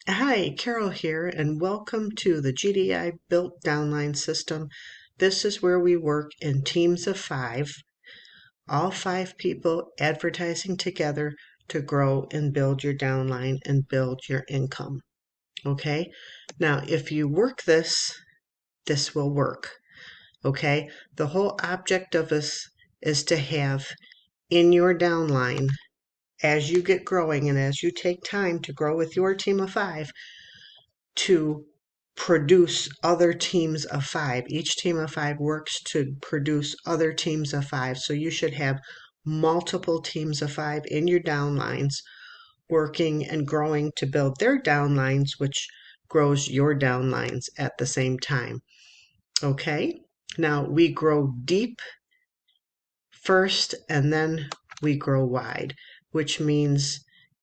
Hi, Carol here, and welcome to the GDI Built Downline System. This is where we work in teams of 5, all 5 people advertising together to grow and build your downline and build your income. Okay, now if you work this, this will work. Okay, the whole object of this is to have in your downline, as you get growing and as you take time to grow with your team of 5, to produce other teams of 5. Each team of 5 works to produce other teams of 5. So you should have multiple teams of 5 in your downlines working and growing to build their downlines, which grows your downlines at the same time. Okay, now we grow deep first and then we grow wide, which means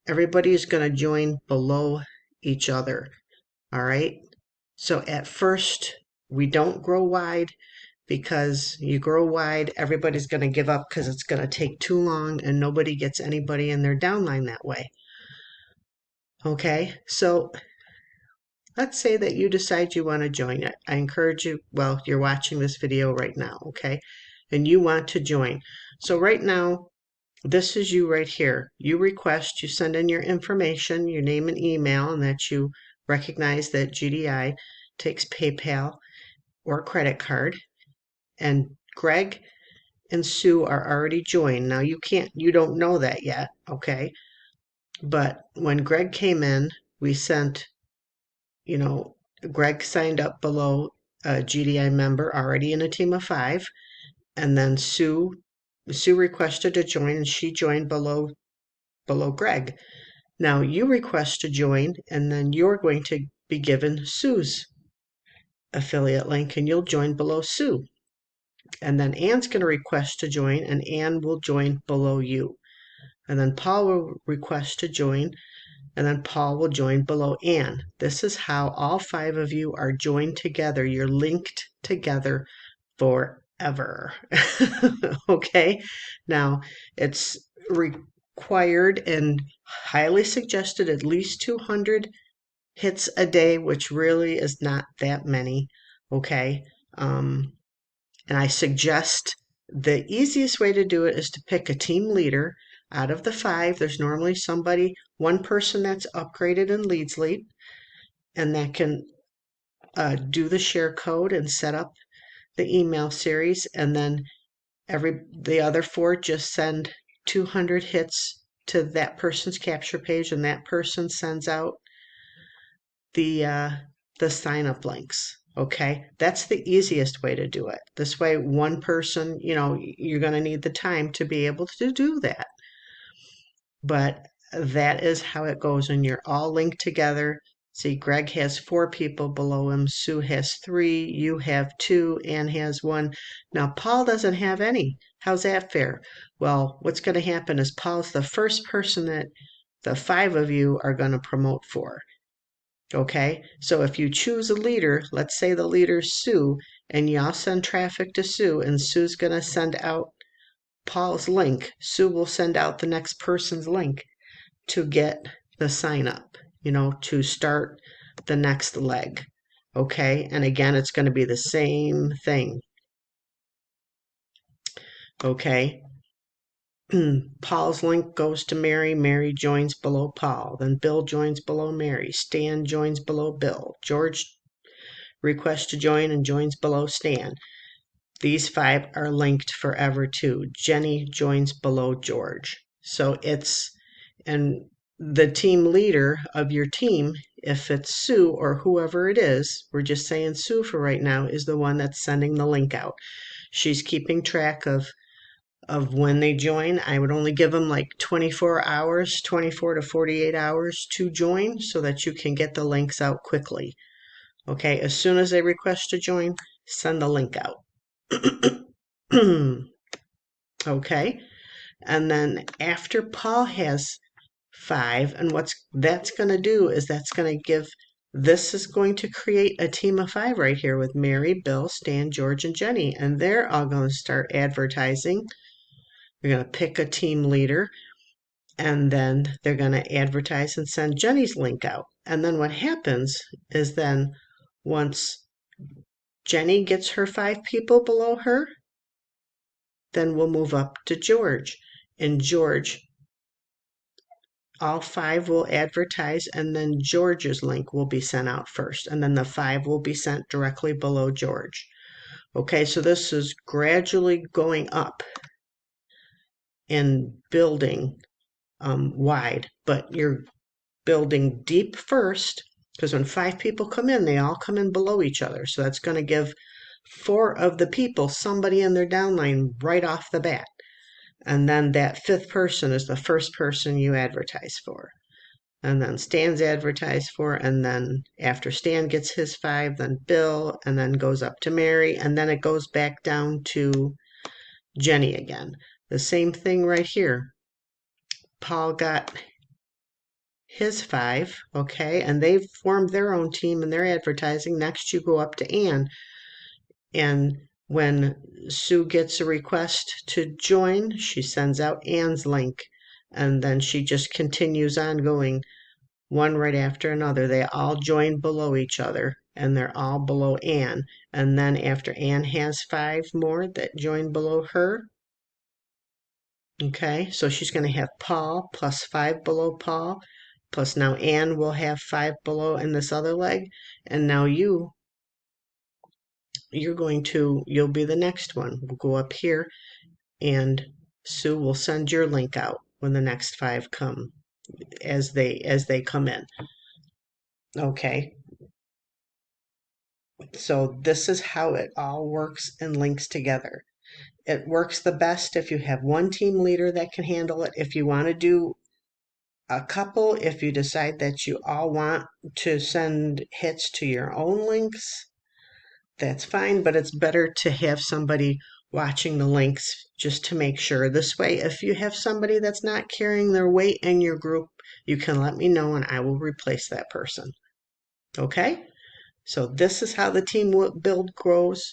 everybody is going to join below each other. All right. So at first, we don't grow wide because you grow wide, everybody's going to give up because it's going to take too long and nobody gets anybody in their downline that way. Okay, so let's say that you decide you want to join it. I encourage you, well, you're watching this video right now, okay, and you want to join. So right now, this is you right here. You request, you send in your information, your name and email, and that you recognize that GDI takes PayPal or credit card. And Greg and Sue are already joined. Now you don't know that yet, okay? But when Greg came in, we sent, Greg signed up below a GDI member already in a team of 5. And then Sue requested to join and she joined below Greg. Now you request to join and then you're going to be given Sue's affiliate link and you'll join below Sue. And then Ann's going to request to join and Ann will join below you. And then Paul will request to join and then Paul will join below Ann. This is how all 5 of you are joined together. You're linked together forever. Okay? Now, it's required and highly suggested at least 200 hits a day, which really is not that many. Okay? And I suggest the easiest way to do it is to pick a team leader out of the 5. There's normally one person that's upgraded in Leads Lead, and that can do the share code and set up the email series. And then the other 4 just send 200 hits to that person's capture page, and that person sends out the sign up links. Okay, that's the easiest way to do it. This way, one person, you're going to need the time to be able to do that. But that is how it goes, and you're all linked together. See, Greg has 4 people below him, Sue has 3, you have 2, Ann has 1. Now, Paul doesn't have any. How's that fair? Well, what's going to happen is Paul's the first person that the 5 of you are going to promote for. Okay, so if you choose a leader, let's say the leader's Sue, and y'all send traffic to Sue, and Sue's going to send out Paul's link. Sue will send out the next person's link to get the sign up, to start the next leg. Okay, and again, it's going to be the same thing. Okay, Paul's link goes to Mary. Mary joins below Paul. Then Bill joins below Mary. Stan joins below Bill. George requests to join and joins below Stan. These 5 are linked forever too. Jenny joins below George. So and the team leader of your team, if it's Sue or whoever it is, we're just saying Sue for right now, is the one that's sending the link out. She's keeping track of when they join. I would only give them like 24 to 48 hours to join so that you can get the links out quickly. Okay, as soon as they request to join, send the link out. Okay, and then after Paul has 5, and what that's going to do is this is going to create a team of 5 right here with Mary, Bill, Stan, George, and Jenny, and they're all going to start advertising. You're going to pick a team leader, and then they're going to advertise and send Jenny's link out. And then what happens is then once Jenny gets her 5 people below her, then we'll move up to George. And George, all 5 will advertise, and then George's link will be sent out first. And then the 5 will be sent directly below George. Okay, so this is gradually going up and building wide, but you're building deep first, because when 5 people come in, they all come in below each other. So that's going to give 4 of the people somebody in their downline right off the bat. And then that 5th person is the first person you advertise for. And then Stan's advertised for, and then after Stan gets his 5, then Bill, and then goes up to Mary, and then it goes back down to Jenny again. The same thing right here. Paul got his 5, okay, and they've formed their own team and they're advertising. Next, you go up to Ann, and when Sue gets a request to join, she sends out Ann's link, and then she just continues on going, one right after another. They all join below each other, and they're all below Ann. And then after Ann has 5 more that join below her, okay, so she's going to have Paul plus 5 below Paul, plus now Ann will have 5 below in this other leg, and now you'll be the next one. We'll go up here, and Sue will send your link out when the next 5 come, as they come in. Okay, so this is how it all works and links together. It works the best if you have one team leader that can handle it. If you want to do a couple, if you decide that you all want to send hits to your own links, that's fine, but it's better to have somebody watching the links just to make sure. This way, if you have somebody that's not carrying their weight in your group, you can let me know and I will replace that person. Okay? So this is how the team build grows.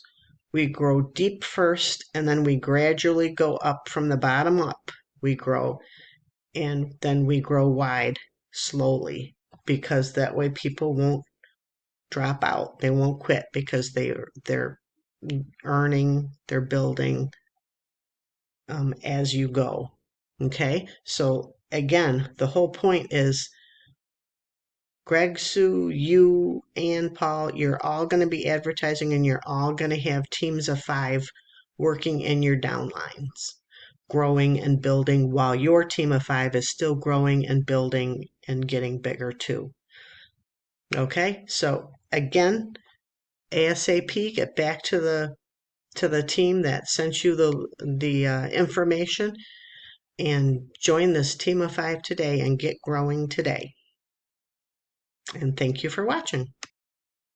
We grow deep first, and then we gradually go up from the bottom up. We grow, and then we grow wide slowly, because that way people won't drop out. They won't quit because they're earning, they're building as you go. Okay, so again, the whole point is Greg, Sue, you, and Paul, you're all going to be advertising, and you're all going to have teams of 5 working in your downlines, growing and building, while your team of 5 is still growing and building and getting bigger too. Okay, so again, ASAP, get back to the team that sent you the information, and join this team of 5 today and get growing today. And thank you for watching.